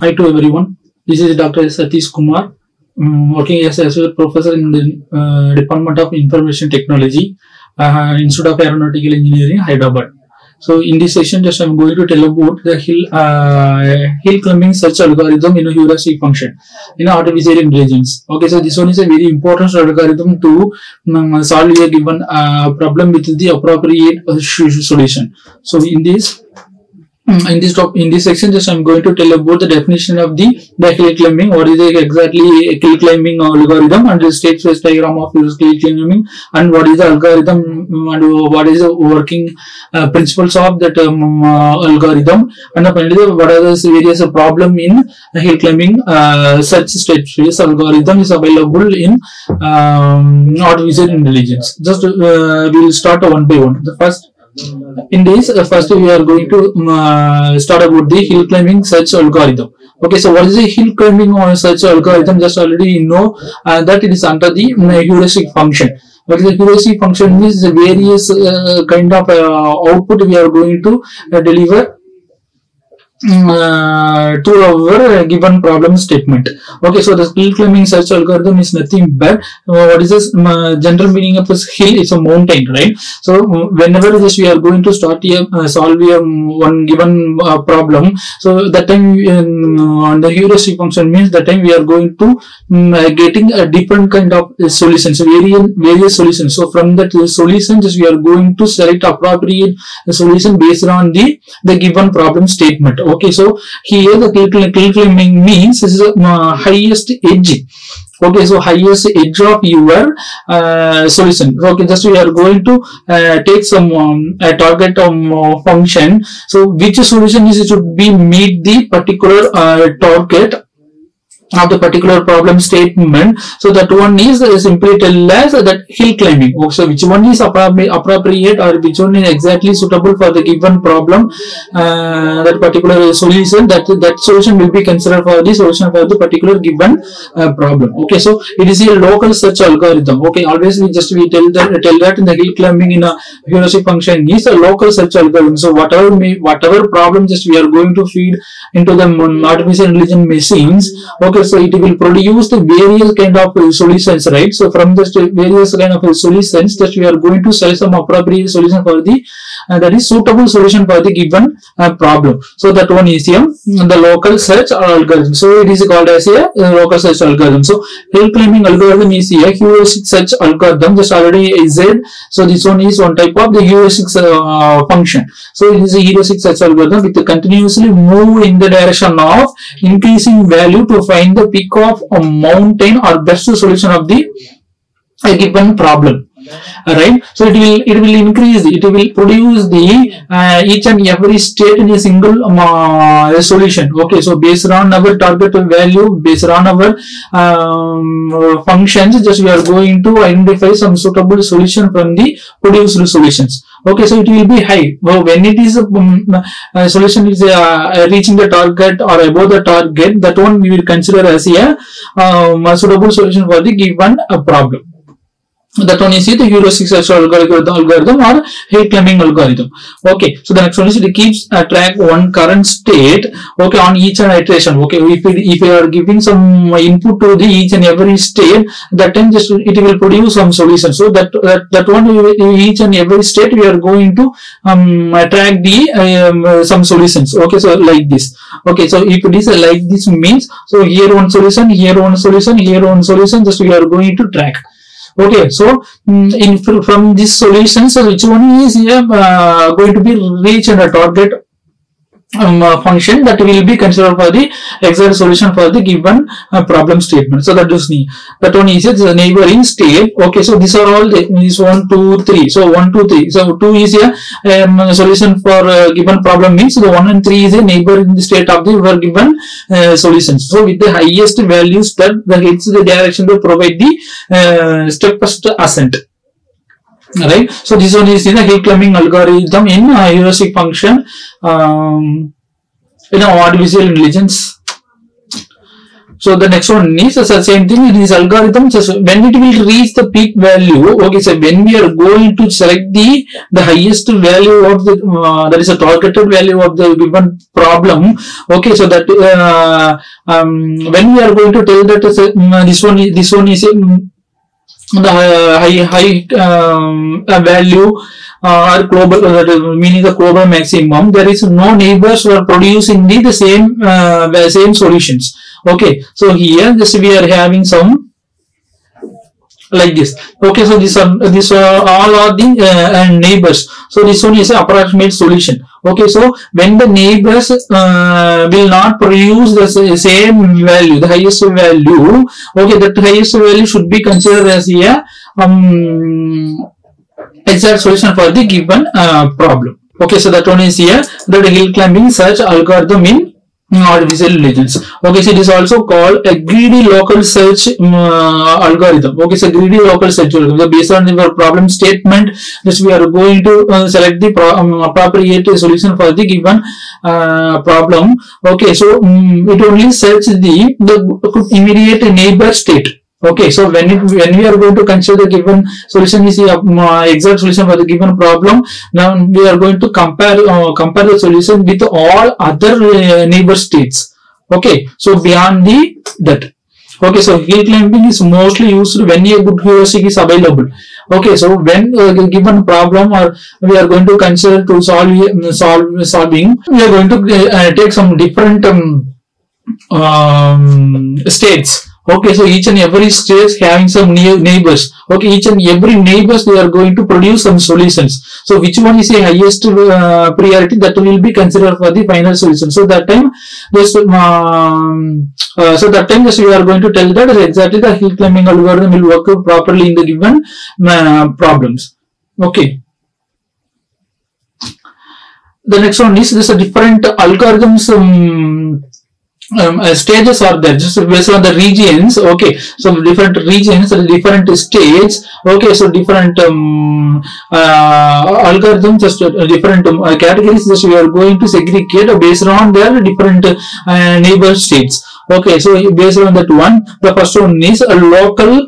Hi to everyone. This is Dr. Satheesh Kumar, working as associate professor in the Department of Information Technology, Institute of Aeronautical Engineering, Hyderabad. So in this session, just I'm going to tell about the hill climbing search algorithm in a heuristic function in artificial intelligence. Okay, so this one is a very important algorithm to solve a given problem with the appropriate solution. So in this section, just I'm going to tell about the definition of the hill climbing. What is exactly a hill climbing algorithm, and the state space diagram of hill climbing, and what is the algorithm, and what is the working principles of that algorithm, and finally what are the various problem in hill climbing. Such state space algorithm is available in artificial intelligence. Just we will start one by one. The first. In this, first we are going to start about the hill climbing search algorithm. Okay, so what is the hill climbing search algorithm? Just already you know that it is under the heuristic function. What is the heuristic function? Is the various kind of output we are going to deliver to our given problem statement. Okay, so the hill climbing search algorithm is nothing but what is this general meaning of this hill? It's a mountain, right? So whenever this we are going to start solve one given problem, so that time the heuristic function means that time we are going to getting a different kind of solutions, various solutions. So from that solutions we are going to select appropriate solution based on the given problem statement. Okay, so here the hill climbing means this is the highest edge. Okay, so highest edge of your solution. Okay, just we are going to take some target function. So which solution is it should be meet the particular target of the particular problem statement. So that one is simply tell us that hill climbing. So which one is appropriate, or which one is exactly suitable for the given problem, that particular solution, that solution will be considered for the solution for the particular given problem. Okay, so it is a local search algorithm. Okay, always we tell that in the hill climbing in a heuristic function is a local search algorithm. So whatever problem just we are going to feed into the artificial intelligence machines. Okay, so it will produce the various kind of solutions, right? So from the various kind of solutions that we are going to select some appropriate solution for the that is suitable solution for the given problem. So that one is the local search algorithm. So it is called as a local search algorithm. So hill climbing algorithm is a heuristic search algorithm. Just already I said. So this one is one type of the heuristic function. So it is a heuristic search algorithm with continuously move in the direction of increasing value to find the peak of a mountain or best solution of the given problem. Alright, so it will increase, it will produce the each and every state in a single solution. Okay, so based on our target value, based on our functions, just we are going to identify some suitable solution from the produced solutions. Okay, so it will be high. Well, when it is solution is reaching the target or above the target, that one we will consider as a suitable solution for the given problem. That one is the heuristic search algorithm or hill climbing algorithm. Okay, so the next one is it keeps track one current state. Okay, on each and iteration. Okay, if we are giving some input to the each and every state, that time just it will produce some solution. So that one each and every state we are going to track the some solutions. Okay, so like this. Okay, so if it is like this means, so here one solution, here one solution, here one solution, just we are going to track. Okay, so from this solution, so which one is going to be reach and a target function that will be considered for the exact solution for the given problem statement. So that one is the neighboring state. Okay, so these are all is 1, 2, 3. So 1, 2, 3. So 2 is a solution for given problem means the 1 and 3 is a neighboring state of the given solutions. So with the highest values that it's the direction to provide the step first ascent. Right, so this one is in a hill climbing algorithm in heuristic function in artificial intelligence. So the next one is the same thing. It is algorithm. So when it will reach the peak value, okay. So when we are going to select the highest value of the that is a targeted value of the given problem, okay. So that when we are going to tell that this one is the high value or global, meaning the global maximum, there is no neighbors who are producing the same solutions. Okay, so here just we are having some like this. Okay, so these are all are the neighbors. So this one is an approximate solution. Okay, so when the neighbors will not produce the same value, the highest value, okay, that highest value should be considered as a exact solution for the given problem. Okay, so that one is here, the hill climbing search algorithm in artificial intelligence. Okay, so it is also called a greedy local search algorithm. Okay, so greedy local search algorithm. So based on your problem statement, just we are going to select the appropriate solution for the given problem. Okay, so it only search the immediate neighbor state. Okay, so when we are going to consider the given solution is the exact solution for the given problem, now we are going to compare the solution with all other neighbor states. Okay, so beyond that. Okay, so hill climbing is mostly used when a good heuristic is available. Okay, so when a given problem or we are going to consider to solving, we are going to take some different states. Okay, so each and every state having some neighbors. Okay, each and every neighbors they are going to produce some solutions. So which one is the highest priority, that will be considered for the final solution. So that time, just we are going to tell that exactly the hill climbing algorithm will work properly in the given problems. Okay. The next one is this different algorithms. Stages are there just based on the regions. Okay, so different regions, different stages. Okay, so different algorithms, just different categories, just we are going to segregate based on their different neighbor states. Okay, so based on that one, the first one is a local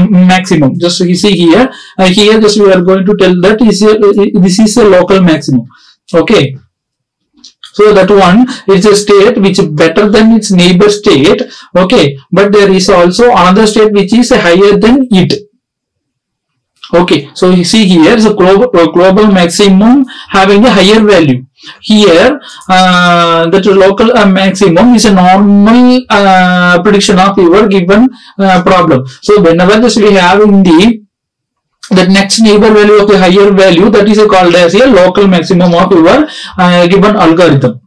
maximum. Just you see here, here just we are going to tell that this is a local maximum. Okay. So that one is a state which is better than its neighbor state. Okay, but there is also another state which is higher than it. Okay, so you see here is a global maximum having a higher value. Here, that local maximum is a normal prediction of your given problem. So whenever this we have in the next neighbor value of the higher value, that is called as a local maximum of your given algorithm.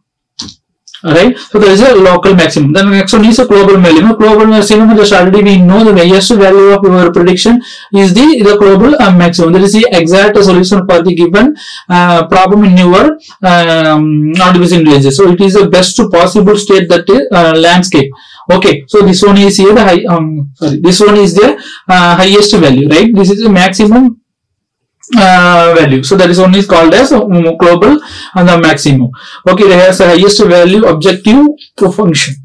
Alright, so there is a local maximum. Then the next one is a global maximum. Global maximum, just already we know the highest value of your prediction is the global maximum. That is the exact solution for the given problem in your artificial intelligence. So it is the best possible state, that is landscape. Okay, so this one is here the this one is the highest value, right? This is the maximum value. So that is one is called as global and the maximum. Okay, there has the highest value objective function.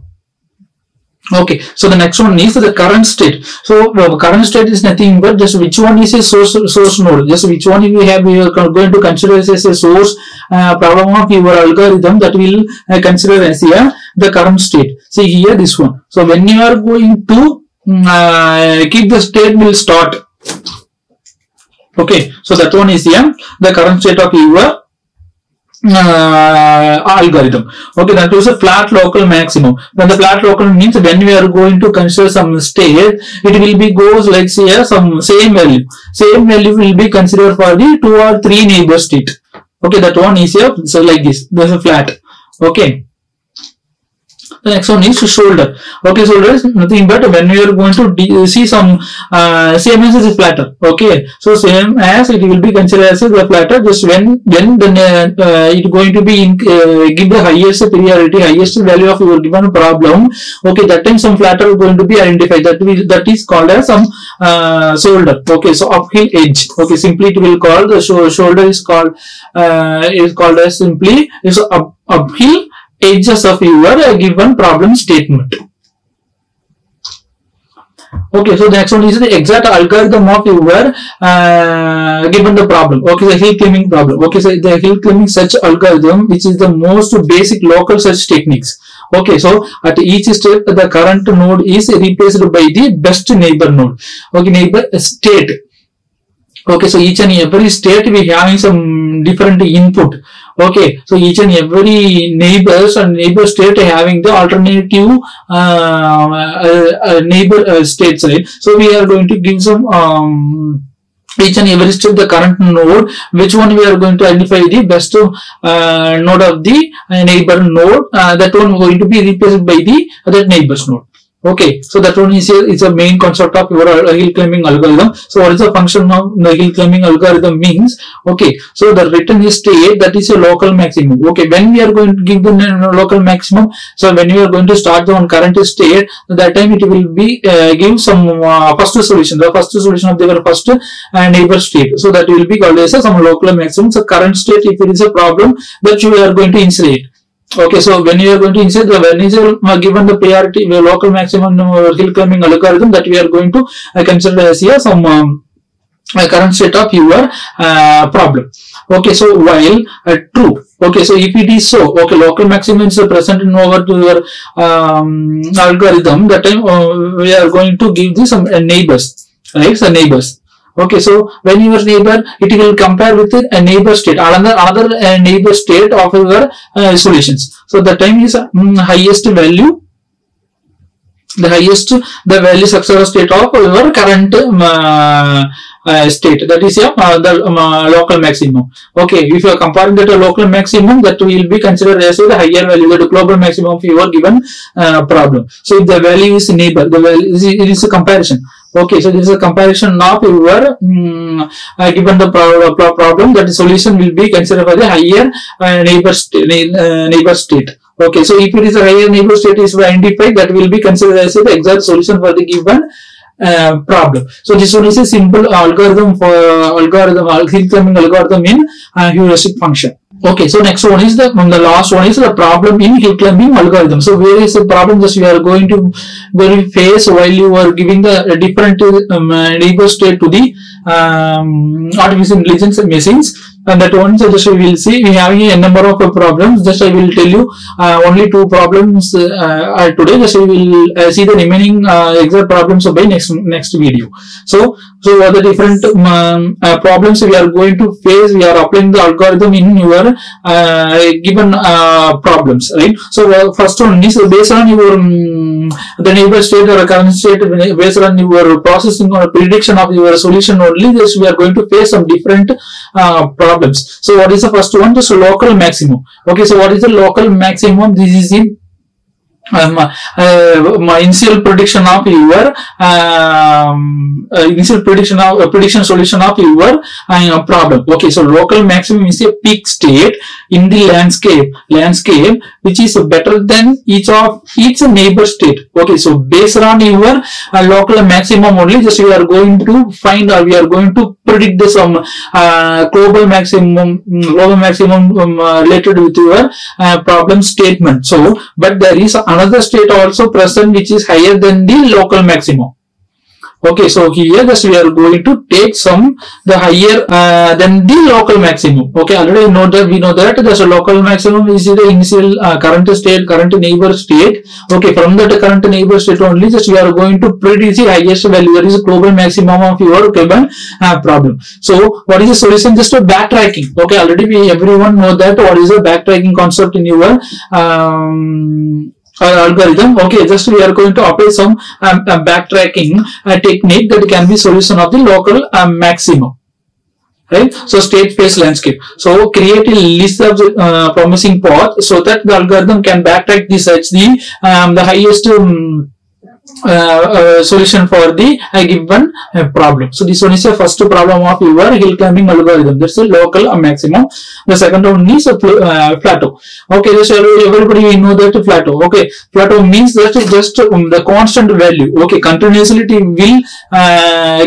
Okay, so the next one is the current state. So current state is nothing but just which one is a source node. Just which one we are going to consider as a source problem of your algorithm, that will consider as the current state. See here this one. So when you are going to keep the state will start. Okay, so that one is the current state of your algorithm. Okay, that was a flat local maximum. Then the flat local means when we are going to consider some state, it will be goes like say some same value. Same value will be considered for the 2 or 3 neighbor state. Okay, that one is here. So like this, there's a flat. Okay. The next one is shoulder. Okay, shoulder is nothing but when we are going to see some same as is flatter. Okay, so same as it will be considered as the flatter. Just when it going to be give the highest priority, highest value of your given problem. Okay, that time some flatter is going to be identified. That is called as some shoulder. Okay, so uphill edge. Okay, simply it will call the shoulder is called as simply is uphill edges of your given problem statement. Okay, so the next one is the exact algorithm of your given the problem. Okay, the hill climbing problem. Okay, so the hill climbing search algorithm, which is the most basic local search techniques. Okay, so at each step, the current node is replaced by the best neighbor node. Okay, neighbor state. Okay, so each and every state we having some different input. Okay, so each and every neighbors and neighbor state having the alternative neighbor states, right? So we are going to give some each and every step the current node, which one we are going to identify the best node of the neighbor node, that one going to be replaced by the other neighbor's node. Okay, so that one is here. It's a main concept of your hill climbing algorithm. So what is the function of the hill climbing algorithm means? Okay, so the return state, that is a local maximum. Okay, when we are going to give the local maximum, so when we are going to start the one current state, that time it will be give some first solution, the first solution of the first neighbor state. So that will be called as some local maximum. So current state, if it is a problem, that you are going to insulate. Okay, so when you are going to insert the when is given the priority local maximum hill climbing algorithm, that we are going to consider as here some current state of your problem. Okay, so while true. Okay, so if it is so, okay, local maximum is present in over to your algorithm, that time we are going to give this some neighbors, right? So neighbors. Okay, so when your neighbor, it will compare with a neighbor state, another neighbor state of your solutions. So the time is highest value, the value successor state of your current state, that is the local maximum. Okay, if you are comparing that local maximum, that will be considered as the higher value, the global maximum of your given problem. So if the value is neighbor, the value is a comparison. Okay, so this is a comparison of your given the problem, that the solution will be considered for the higher neighbor state. Okay, so if it is a higher neighbor state is identified, that will be considered as the exact solution for the given problem. So this one is a simple algorithm for hill climbing algorithm in heuristic function. Okay, so next one is the last one is the problem in hill climbing algorithm. So where is the problem that you are going to face while you are giving the different neighbor state to the artificial intelligence machines? And that one, so just we will see, we have a number of problems. Just I will tell you only 2 problems today. Just we will see the remaining exact problems by next video. So what the different problems we are going to face, we are applying the algorithm in your given problems, right? So first one is based on your the neighbor state or current state, based on your processing or prediction of your solution only. This we are going to face some different problems. So what is the first one? Just local maximum. Okay, so what is the local maximum? This is in my initial prediction of your prediction solution of your problem. Okay, so local maximum is a peak state in the landscape which is better than each neighbor state. Okay, so based on your local maximum only, just we are going to find, or we are going to predict the some global maximum related with your problem statement. So but there is another state also present which is higher than the local maximum. Okay, so here just we are going to take some the higher than the local maximum. Okay, already we know that the local maximum is the initial current neighbor state. Okay, from that current neighbor state only, just we are going to predict the highest value, that is global maximum of your given problem. So what is the solution? Just a backtracking. Okay, already everyone know that what is the backtracking concept in your algorithm. Okay, just we are going to apply some backtracking technique that can be solution of the local maximum, right? So state space landscape. So create a list of the promising path so that the algorithm can backtrack the search the highest solution for the given problem. So this one is the first problem of your hill climbing algorithm. That's the local maximum. The second one is a plateau. Okay, so everybody know that plateau. Okay, plateau means that just the constant value. Okay, continuously it will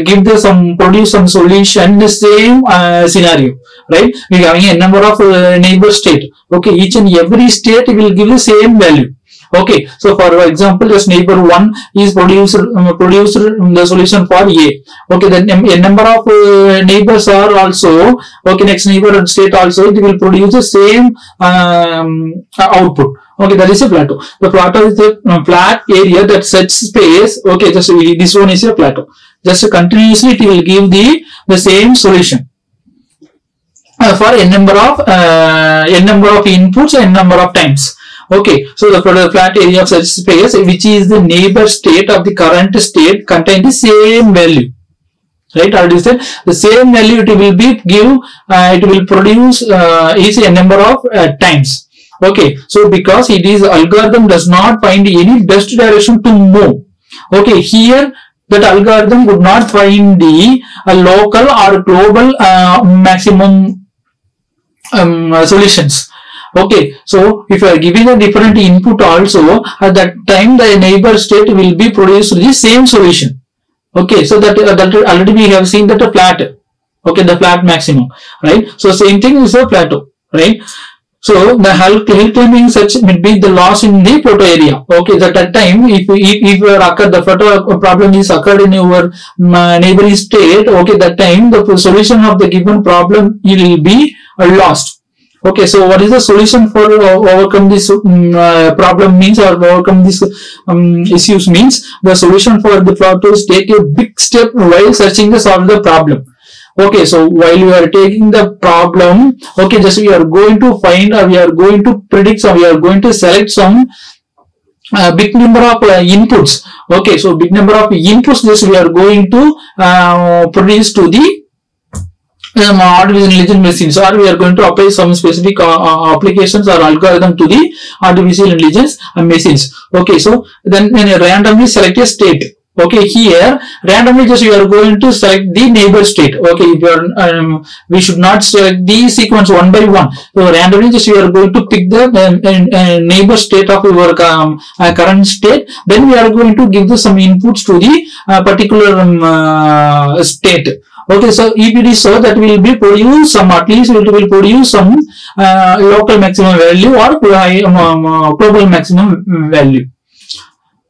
give the produce some solution the same scenario, right? We are having a number of neighbor state. Okay, each and every state will give the same value. Okay, so for example, just neighbor 1 is produced the solution for A. Okay, then a number of neighbors are also, okay, next neighbor state also, it will produce the same output. Okay, that is a plateau. The plateau is the flat area that such space. Okay, just this one is a plateau. Just continuously it will give the same solution for n number of inputs and number of times. Okay, so the flat area of such space, which is the neighbor state of the current state, contain the same value. Right, already said the same value it will be it will produce is a number of times. Okay, so because it is algorithm does not find any best direction to move. Okay, here that algorithm would not find the local or global maximum solutions. Okay, so if you are giving a different input also, at that time the neighbor state will be produced the same solution. Okay, so that already we have seen that a flat. Okay, the flat maximum, right? So same thing is a plateau, right? So the hill climbing such will be the loss in the plateau area. Okay, at that time if the plateau problem is occurred in your neighboring state, okay, that time the solution of the given problem will be lost. Okay, so what is the solution for overcome this problem means, or overcome this issues means, the solution for the plateau is take a big step while searching to solve the problem. Okay, so while you are taking the problem, okay, just we are going to find, or we are going to predict, or we are going to select some big number of inputs. Okay, so big number of inputs just we are going to produce to the artificial intelligence machines, or we are going to apply some specific applications or algorithm to the artificial intelligence machines. Okay, so then randomly select a state. Okay, here randomly just we are going to select the neighbor state. Okay, if you are we should not select the sequence one by one. So randomly just we are going to pick the neighbor state of your current state. Then we are going to give some inputs to the particular state. Okay, so if it is so, that will be produce some, at least it will produce some local maximum value or global maximum value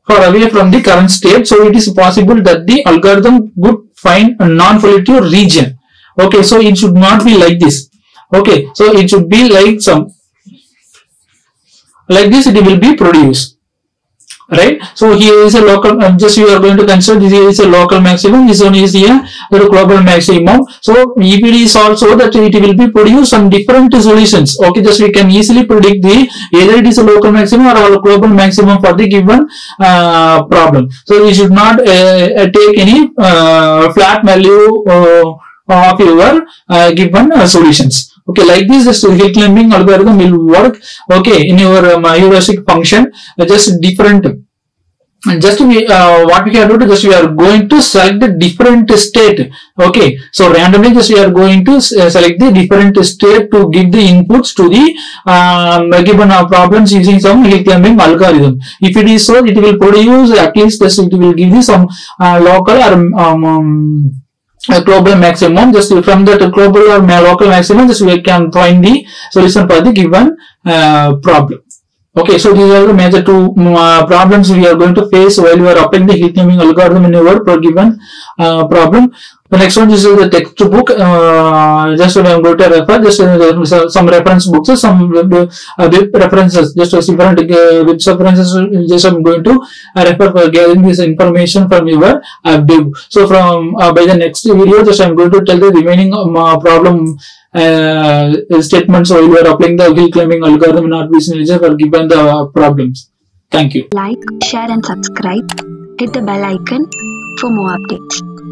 for away from the current state. So it is possible that the algorithm would find a non-volatility region. Okay, so it should not be like this. Okay, so it should be like some, like this it will be produced. Right, so here is a local, just you are going to consider this is a local maximum, this one is here the global maximum. So if it is also that it will be produce some different solutions. Okay, just we can easily predict the either it is a local maximum or a global maximum for the given problem. So we should not take any flat value of your given solutions. Okay, like this, just hill climbing algorithm will work. Okay, in your heuristic function, just different. Just what we can do to just we are going to select the different state. Okay, so randomly just we are going to select the different state to give the inputs to the given problems using some hill climbing algorithm. If it is so, it will produce at least just it will give you some local or a global maximum. Just from that global or local maximum, just we can find the solution for the given problem. Okay, so these are the major two problems we are going to face while we are applying the hill climbing algorithm in our given problem. The next one is the textbook. Just I am going to refer just some reference books, some web references, just different web references. Just I am going to refer for gathering this information from your web. So from by the next video, just I am going to tell the remaining problem statements while we are applying the hill climbing algorithm in artificial intelligence for given the problems. Thank you. Like, share and subscribe. Hit the bell icon for more updates.